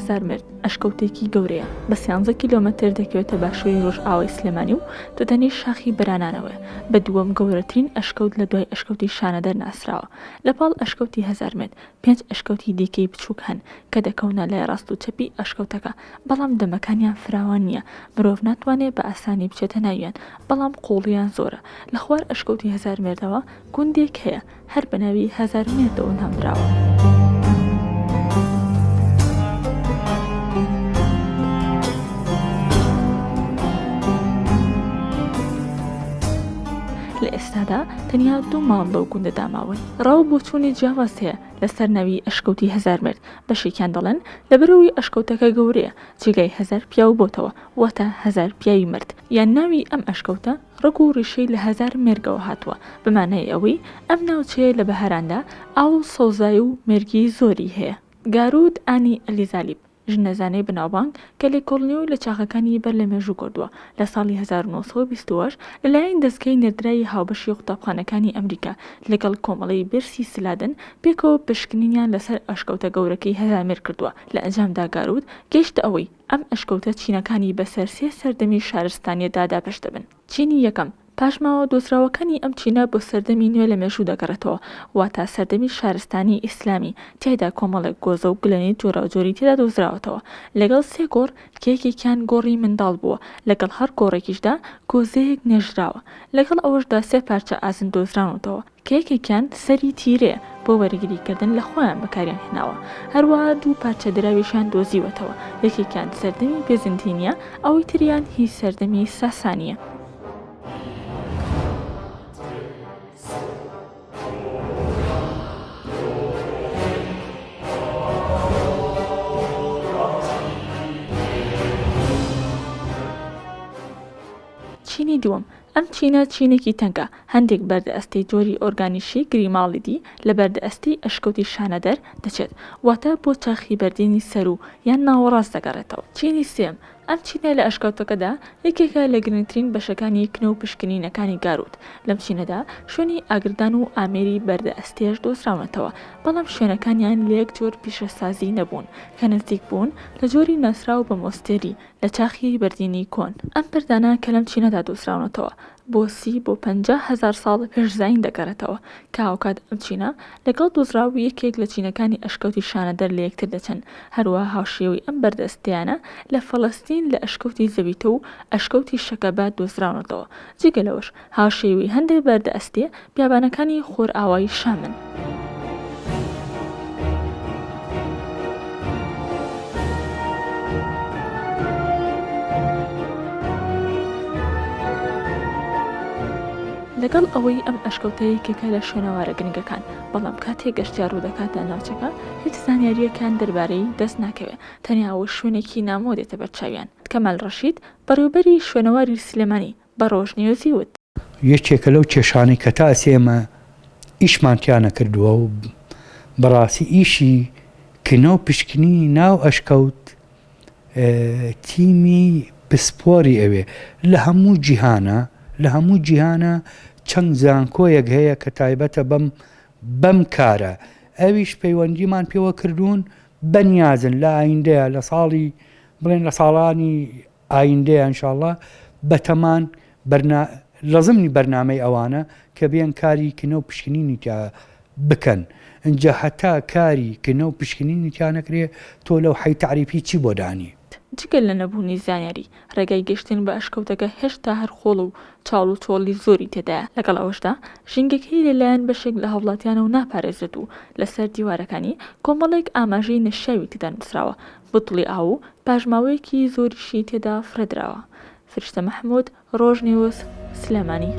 هزار مرد ئەشکەوتێکی گەورەیە بە 13 کیلۆمەتر دەکەوێتە باشووری ڕۆژئاوای سلێمانی و تۆتەنی شاخی بەرانانەوەی بە دووەم گەورەترین ئەشکەوت لە دوای ئەشکەوتی شانەدەر ناسراوە. لەپاڵ ئەشکەوتی هزار مرد 5 ئەشکەوتی دیکەی بچووک هەن کە دەکەونە لای ڕاست و چەپی ئەشکەوتەکە، بەڵام دەمەکانیان فراوان نییە، مرۆڤ ناتوانێت بە ئاسانی بچێتە ناویان، بەڵام قوڵیان زۆرە. لە خوار ئەشکەوتی هزار مردەوە گوندێک هەیە هەر بە ناوی هزار مردەوە نامدراوە. لە ئێستادا تەنیا 2 ماڵ لەو گوندەدا ماون. ڕاو بۆچوونی جیاواز هەیە لەسەر ناوی ئەشکەوتی هزار مرد. بەشێکیان دەڵێن لەبەرەوەی ئەشکەوتەکە گەورەیە، جێگای هزار پیاو بۆتەوە، واتە هزار پیاوی مرد. یان ناوی ئەم ئەشکەوتە ڕگ و ڕیشەی لە هزار مێرگەوە هاتووە، بەمانای ئەوەی ئەم ناوچەیە لە بەهاراندا ئاو و سەوزای و مێرگی زۆری هەیە. گارود ئانی ئەلیزالیب ژنەزانەی بەناوبانگ کە لێکۆڵینەوەی لە چاخەکانی بەر لە مێژوو کردووە لە ساڵی 1920 لەلایەن دەستگای نەردرایی هاوبەشی قوتابخانەکانی ئەمریکا لەگەڵ کۆمەڵی برسی سلادن پێکەوە پشکنینیان لەسەر ئەشکەوتە گەورەکەی هەزامێر کردووە. لە ئەنجامدا گارود گەیشتە ئەوەی ئەم ئەشکەوتە چینەکانی بەسەر 3 سەردەمی شارستانیەدا داپەش دەبن. چینی یەکەم پاشماوە دۆزراوەکانی ئەم چینە بۆ سەردەمی نوێ لە مێژوو دەگەڕێتەوە، واتە سەردەمی شارستانی ئیسلامی. تیایدا کۆمەڵێک گۆزە و گلەنی جۆراوجۆری تێدا دۆزراوەتەوە. لەگەڵ 3 گۆڕ کێکێکیان گۆڕی منداڵ بووە، لەگەڵ هەر گۆڕێکیشدا کۆزەیەک نێژراوە. لەگەڵ ئەوەشدا 3 پارچە ئازن دۆزراونەتەوە کێکێکیان سەری تیرەیە بۆ وەرگریکردن لە خۆیان بەکاریان هێناوە. هەروەها 2 پارچە دراویشیان دۆزیوەتەوە، یەکێکیان سەردەمی بێزنتینیە، ئەوەی تریان هی سەردەمی ساسانیە. چینی دووەم ئەم چینە چینێکی تەنگە، هەندێک بەردە ئەستەی جۆری ئۆرگانیشی گریماڵیدی لە بەردە ئەستی ئەشکەوتی شانەدەر دەچێت، واتە بۆ چاخی بەردێنی سەر و یان ناوەڕاست دەگەڕێتەوە. چینی سێم ئەم چینە لە ئەشکەوتەکەدا یەکێکە لە گرنگترین بەشەکانی کنە و پشکنینەکانی گارود. لەم چینەدا شوێنی ئاگردان و ئامێری بەردە ئەستێش دۆزراونەتەوە، بەڵام شوێنەکانیان لە یەک جۆر پیشەسازی نەبوون کە نزیک بوون لە جۆری ناسراو بە مۆستێری لە چاخی بەردێنی کۆن. ئەم بەردانە کە لەم چینەدا دۆزراونەتەوە بۆ 30 بۆ 50,000 ساڵ پێشزین دەگەڕێتەوە، کە هاوکات ئەم چینە لەگەڵ دۆزراوی یەکێک لە چینەکانی ئەشکەوتی شانەدەر لە یەکتر دەچن. هەروەها هاوشێوەی ئەم بەردەستیانە لە فەڵەستین لە ئەشکەوتی زەویتە و ئەشکەوتی شەکەبات دۆزراونەتەوە. جگە لەوەش هاوشێوی هەندێک بەردە ئەستێ بیابانەکانی خۆرئاوایی شامن. لەگەڵ ئەوەی ئەم ئەشکەوتەیە کێکە لە شوێنەوارە گرنگەکان، بەڵام کاتێک گەشتیار ڕوودەکاتە ناوچەکە هیچ زانیاریەکان دەربارەی دەست ناکەوێت، تەنیاوە شوێنێکی نامۆ دێتە بەرچاویان. کەمال ڕەشید بەڕێوەبەری شوێنەواری سلێمانی بە ڕۆژنیوزی وت: یەکێکە لەو کێشانەی کە تا ئێمە ئیشمانتیانە کردووە و بەڕاستی ئیشی کنە و پشکنی ناو ئەشکەوت تیمی پسپۆری ئەوێ لە هەموو جیهانە چەند زانکۆیەک هەیە کە تایبەتە بەم کارە. ئەویش پەیوەندیمان پێوە کردوون بەنیازن لە ئایندەیە لە ساڵی بڵێن لە ساڵانی ئایندەیە ئینشاءڵڵا بەتەمان لە ضمنی بەرنامەی ئەوانە کە بێن کاری کنە و پشکنینی تا بکەن. اینجا هەتا کاری کنە و پشکنینی تا نەکرێ تۆ لەو حەی تعریفی چی بۆ دانی؟ جگەل لە نەبوونی زانیاری ڕێگای گەشتن بە ئەشکەوتەکە هێشتا هەر خۆڵ و چاڵ و چۆڵی زۆری تێدایە. لەگەڵ ئەوەشدا ژینگەکەی لەلایەن بەشێک لە هەوڵاتیانە و ناپارێزێت و لەسەر دیوارەکانی کۆمەڵێک ئاماژەی نەشیاوی تێدا نووسراوە، بوتڵی ئاو و پاژماوەیەکی زۆریشی تێدا فرەدراوە. فریشتە مەحموود، ڕۆژنیوز، سلێمانی.